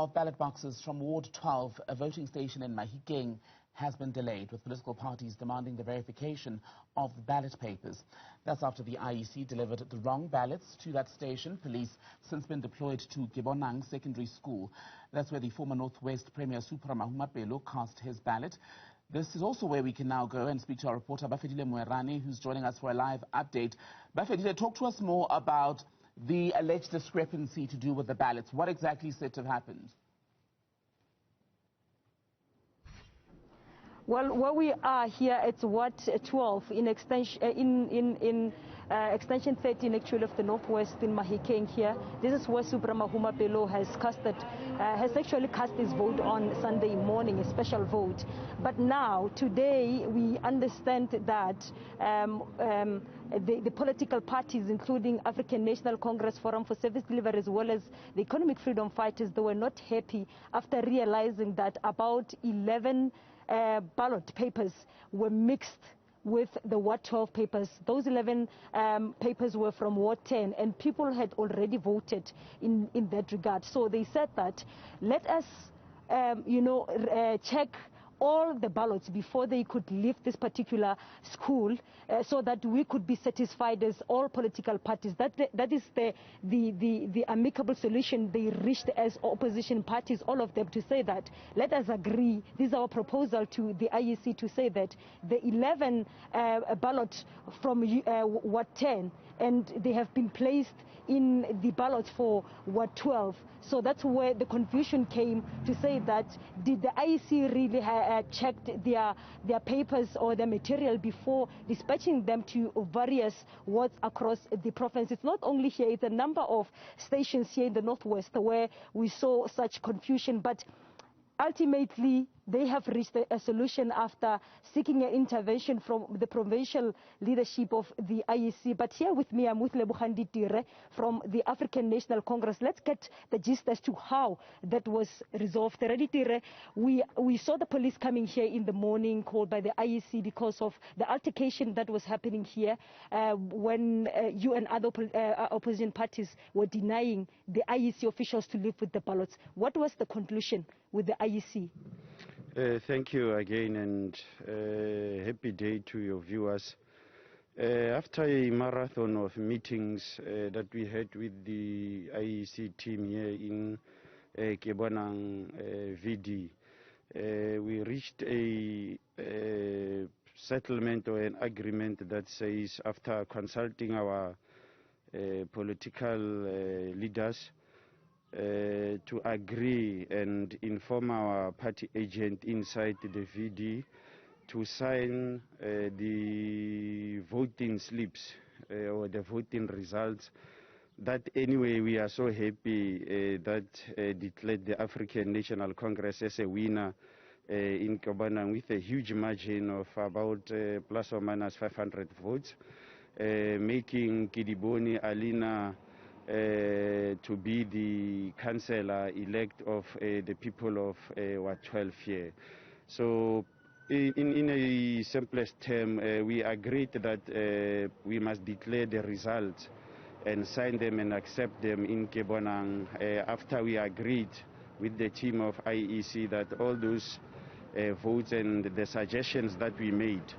of ballot boxes from Ward 12, a voting station in Mahikeng, has been delayed, with political parties demanding the verification of the ballot papers. That's after the IEC delivered the wrong ballots to that station. Police since been deployed to Kebonang Secondary School. That's where the former Northwest Premier Supra Mahumapelo cast his ballot. This is also where we can now go and speak to our reporter Bafedile Moerane, who's joining us for a live update. Bafedile, talk to us more about the alleged discrepancy to do with the ballots. What exactly is said to have happened? Well, where we are here, it's Ward 12 in extension extension 13 actually of the Northwest in Mahikeng here. This is where Supra Mahumapelo has actually cast his vote on Sunday morning, a special vote. But now, today, we understand that the political parties, including African National Congress, Forum for Service Delivery, as well as the Economic Freedom Fighters, they were not happy after realizing that about 11 ballot papers were mixed with the Ward 12 papers. Those 11 papers were from Ward 10, and people had already voted in that regard. So they said that let us, check all the ballots before they could leave this particular school, so that we could be satisfied as all political parties. That is the amicable solution they reached as opposition parties, all of them, to say that let us agree. This is our proposal to the IEC, to say that the 11 ballots from Ward 10, and they have been placed in the ballots for Ward 12. So that's where the confusion came, to say that did the IEC really checked their papers or their material before dispatching them to various wards across the province. It's not only here, it's a number of stations here in the Northwest where we saw such confusion, but ultimately, they have reached a solution after seeking an intervention from the provincial leadership of the IEC. But here with me, I'm with Lebohandi Tire from the African National Congress. Let's get the gist as to how that was resolved. Tire, we saw the police coming here in the morning, called by the IEC because of the altercation that was happening here when you and other opposition parties were denying the IEC officials to leave with the ballots. What was the conclusion with the IEC? Thank you again, and happy day to your viewers. After a marathon of meetings that we had with the IEC team here in Kebonang VD, we reached a settlement or an agreement that says, after consulting our political leaders, to agree and inform our party agent inside the VD to sign the voting slips or the voting results. That anyway, we are so happy that declared the African National Congress as a winner in Kebonang with a huge margin of about plus or minus 500 votes, making Kidiboni Alina to be the councillor-elect of the people of Ward 12 here. So in a simplest term, we agreed that we must declare the results and sign them and accept them in Kebonang after we agreed with the team of IEC that all those votes and the suggestions that we made,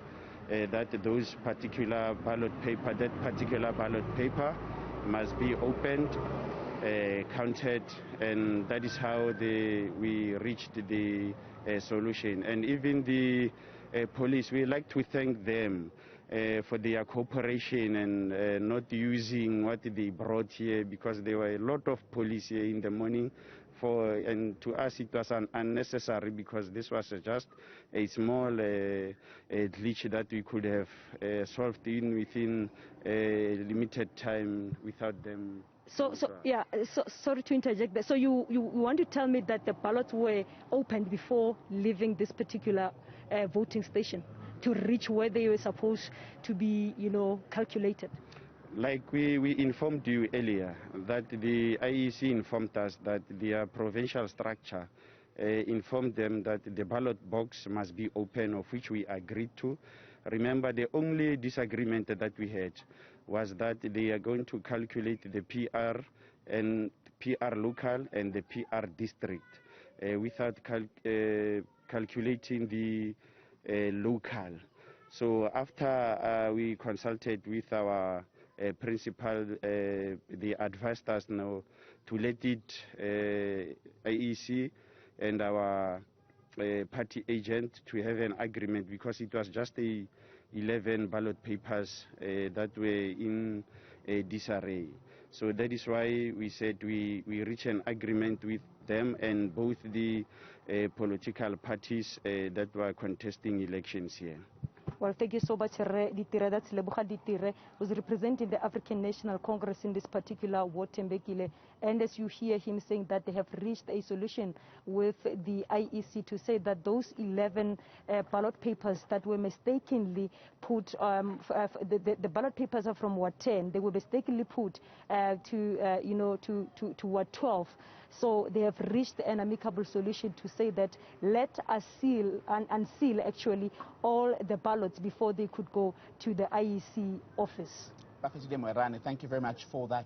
that those particular ballot paper must be opened, counted, and that is how we reached the solution. And even the police, we like to thank them for their cooperation and not using what they brought here, because there were a lot of police here in the morning. And to us it was unnecessary, because this was just a small glitch that we could have solved within a limited time without them. Sorry to interject there. So you want to tell me that the ballots were opened before leaving this particular voting station to reach where they were supposed to be, calculated? Like we informed you earlier, that the IEC informed us that their provincial structure informed them that the ballot box must be open, of which we agreed to. Remember, the only disagreement that we had was that they are going to calculate the PR and PR local and the PR district without calculating the local. So after we consulted with our principal, they advised us now to let it IEC and our party agent to have an agreement, because it was just 11 ballot papers that were in disarray. So that is why we said we reach an agreement with them and both the political parties that were contesting elections here. Well, thank you so much, Ditire. That's Leboga Ditire, who's representing the African National Congress in this particular ward, Tembekile. And as you hear him saying that they have reached a solution with the IEC to say that those 11 ballot papers that were mistakenly put, the ballot papers are from Ward 10, they were mistakenly put to Ward 12. So they have reached an amicable solution to say that let us seal and unseal actually all the ballots before they could go to the IEC office. Bafedile Moerane, thank you very much for that.